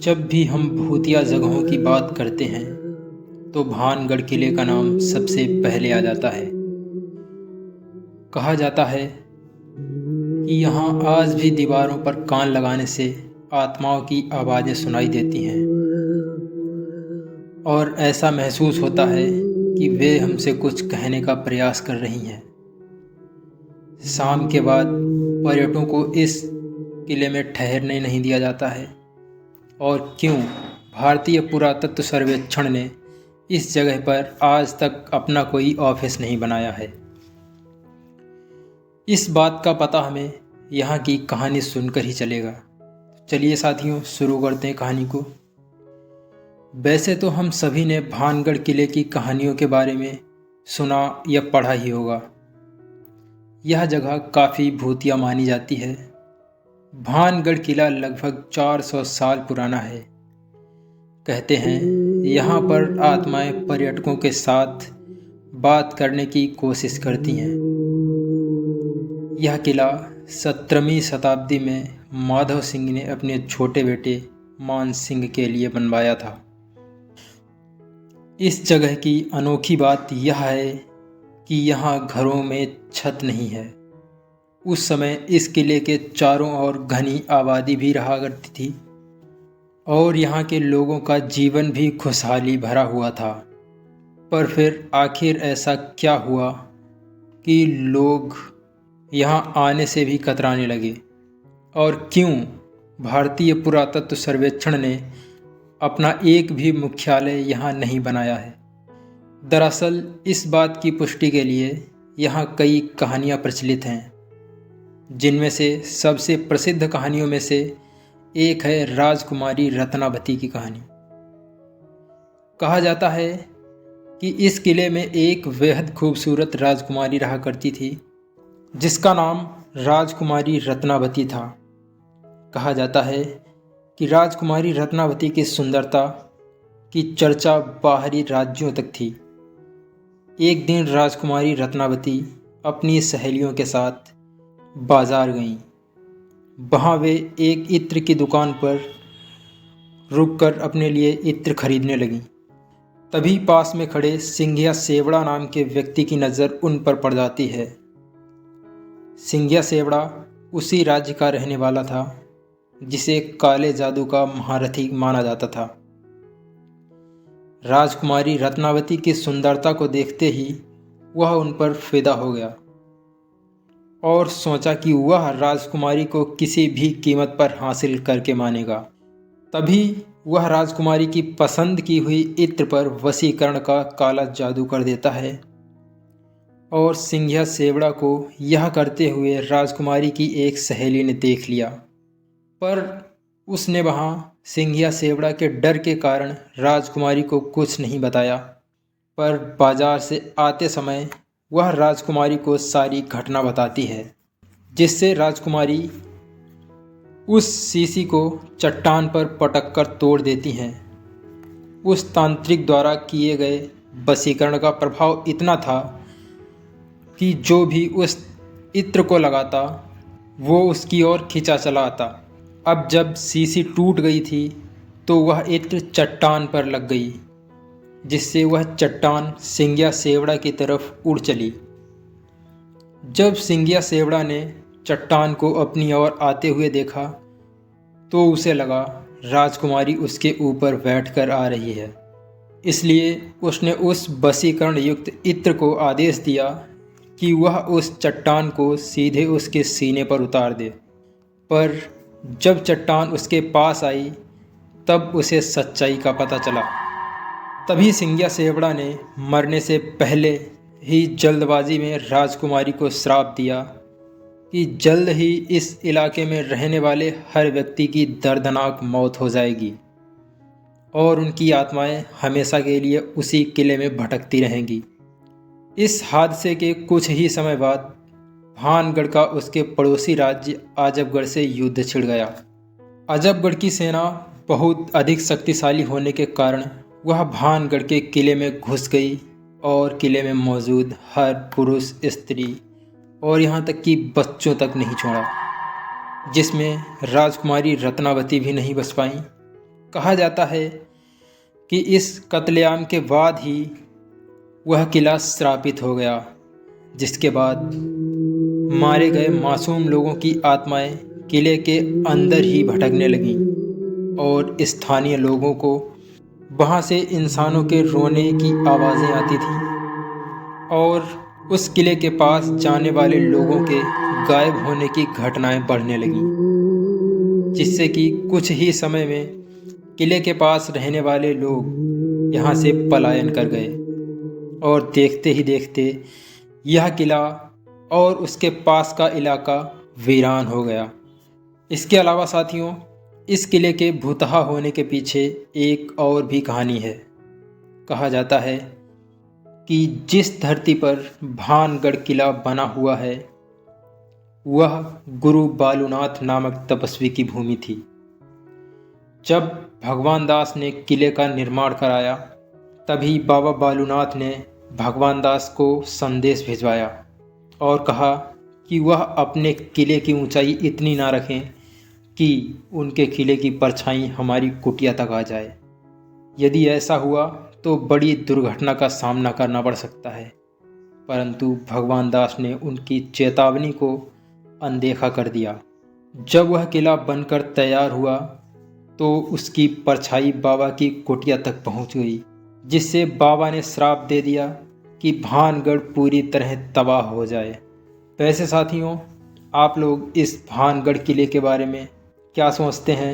जब भी हम भूतिया जगहों की बात करते हैं तो भानगढ़ किले का नाम सबसे पहले आ जाता है। कहा जाता है कि यहाँ आज भी दीवारों पर कान लगाने से आत्माओं की आवाज़ें सुनाई देती हैं और ऐसा महसूस होता है कि वे हमसे कुछ कहने का प्रयास कर रही हैं। शाम के बाद पर्यटकों को इस किले में ठहरने नहीं दिया जाता है। और क्यों? भारतीय पुरातत्व सर्वेक्षण ने इस जगह पर आज तक अपना कोई ऑफिस नहीं बनाया है। इस बात का पता हमें यहाँ की कहानी सुनकर ही चलेगा। चलिए साथियों, शुरू करते हैं कहानी को। वैसे तो हम सभी ने भानगढ़ किले की कहानियों के बारे में सुना या पढ़ा ही होगा। यह जगह काफ़ी भूतिया मानी जाती है। भानगढ़ किला लगभग 400 साल पुराना है। कहते हैं यहाँ पर आत्माएं पर्यटकों के साथ बात करने की कोशिश करती हैं। यह किला 17वीं शताब्दी में माधव सिंह ने अपने छोटे बेटे मान सिंह के लिए बनवाया था। इस जगह की अनोखी बात यह है कि यहाँ घरों में छत नहीं है। उस समय इस किले के चारों ओर घनी आबादी भी रहा करती थी और यहाँ के लोगों का जीवन भी खुशहाली भरा हुआ था। पर फिर आखिर ऐसा क्या हुआ कि लोग यहाँ आने से भी कतराने लगे, और क्यों भारतीय पुरातत्व सर्वेक्षण ने अपना एक भी मुख्यालय यहाँ नहीं बनाया है? दरअसल इस बात की पुष्टि के लिए यहाँ कई कहानियाँ प्रचलित हैं, जिनमें से सबसे प्रसिद्ध कहानियों में से एक है राजकुमारी रत्नावती की कहानी। कहा जाता है कि इस किले में एक बेहद खूबसूरत राजकुमारी रहा करती थी, जिसका नाम राजकुमारी रत्नावती था। कहा जाता है कि राजकुमारी रत्नावती की सुंदरता की चर्चा बाहरी राज्यों तक थी। एक दिन राजकुमारी रत्नावती अपनी सहेलियों के साथ बाजार गईं। वहाँ वे एक इत्र की दुकान पर रुककर अपने लिए इत्र खरीदने लगीं। तभी पास में खड़े सिंघिया सेवड़ा नाम के व्यक्ति की नज़र उन पर पड़ जाती है। सिंघिया सेवड़ा उसी राज्य का रहने वाला था जिसे काले जादू का महारथी माना जाता था। राजकुमारी रत्नावती की सुंदरता को देखते ही वह उन पर फिदा हो गया और सोचा कि वह राजकुमारी को किसी भी कीमत पर हासिल करके मानेगा। तभी वह राजकुमारी की पसंद की हुई इत्र पर वशीकरण का काला जादू कर देता है और सिंघिया सेवड़ा को यह करते हुए राजकुमारी की एक सहेली ने देख लिया। पर उसने वहाँ सिंघिया सेवड़ा के डर के कारण राजकुमारी को कुछ नहीं बताया। पर बाजार से आते समय वह राजकुमारी को सारी घटना बताती है, जिससे राजकुमारी उस शीशी को चट्टान पर पटक कर तोड़ देती हैं। उस तांत्रिक द्वारा किए गए वशीकरण का प्रभाव इतना था कि जो भी उस इत्र को लगाता वो उसकी ओर खिंचा चला आता। अब जब शीशी टूट गई थी तो वह इत्र चट्टान पर लग गई, जिससे वह चट्टान सिंघिया सेवड़ा की तरफ उड़ चली। जब सिंघिया सेवड़ा ने चट्टान को अपनी ओर आते हुए देखा तो उसे लगा राजकुमारी उसके ऊपर बैठकर आ रही है। इसलिए उसने उस वशीकरण युक्त इत्र को आदेश दिया कि वह उस चट्टान को सीधे उसके सीने पर उतार दे। पर जब चट्टान उसके पास आई तब उसे सच्चाई का पता चला। तभी सिंघिया सेवड़ा ने मरने से पहले ही जल्दबाजी में राजकुमारी को श्राप दिया कि जल्द ही इस इलाके में रहने वाले हर व्यक्ति की दर्दनाक मौत हो जाएगी और उनकी आत्माएं हमेशा के लिए उसी किले में भटकती रहेंगी। इस हादसे के कुछ ही समय बाद भानगढ़ का उसके पड़ोसी राज्य आजबगढ़ से युद्ध छिड़ गया। आजबगढ़ की सेना बहुत अधिक शक्तिशाली होने के कारण वह भानगढ़ के किले में घुस गई और किले में मौजूद हर पुरुष, स्त्री और यहाँ तक कि बच्चों तक नहीं छोड़ा, जिसमें राजकुमारी रत्नावती भी नहीं बच पाईं। कहा जाता है कि इस कत्लेआम के बाद ही वह किला श्रापित हो गया, जिसके बाद मारे गए मासूम लोगों की आत्माएं किले के अंदर ही भटकने लगीं और स्थानीय लोगों को वहाँ से इंसानों के रोने की आवाज़ें आती थीं और उस किले के पास जाने वाले लोगों के गायब होने की घटनाएं बढ़ने लगीं, जिससे कि कुछ ही समय में किले के पास रहने वाले लोग यहाँ से पलायन कर गए और देखते ही देखते यह किला और उसके पास का इलाका वीरान हो गया। इसके अलावा साथियों, इस किले के भूतहा होने के पीछे एक और भी कहानी है। कहा जाता है कि जिस धरती पर भानगढ़ किला बना हुआ है वह गुरु बालूनाथ नामक तपस्वी की भूमि थी। जब भगवान दास ने किले का निर्माण कराया तभी बाबा बालूनाथ ने भगवान दास को संदेश भिजवाया और कहा कि वह अपने किले की ऊंचाई इतनी ना रखें कि उनके किले की परछाई हमारी कुटिया तक आ जाए। यदि ऐसा हुआ तो बड़ी दुर्घटना का सामना करना पड़ सकता है, परंतु भगवान दास ने उनकी चेतावनी को अनदेखा कर दिया। जब वह किला बनकर तैयार हुआ तो उसकी परछाई बाबा की कुटिया तक पहुंच गई, जिससे बाबा ने श्राप दे दिया कि भानगढ़ पूरी तरह तबाह हो जाए। वैसे साथियों, आप लोग इस भानगढ़ किले के बारे में क्या सोचते हैं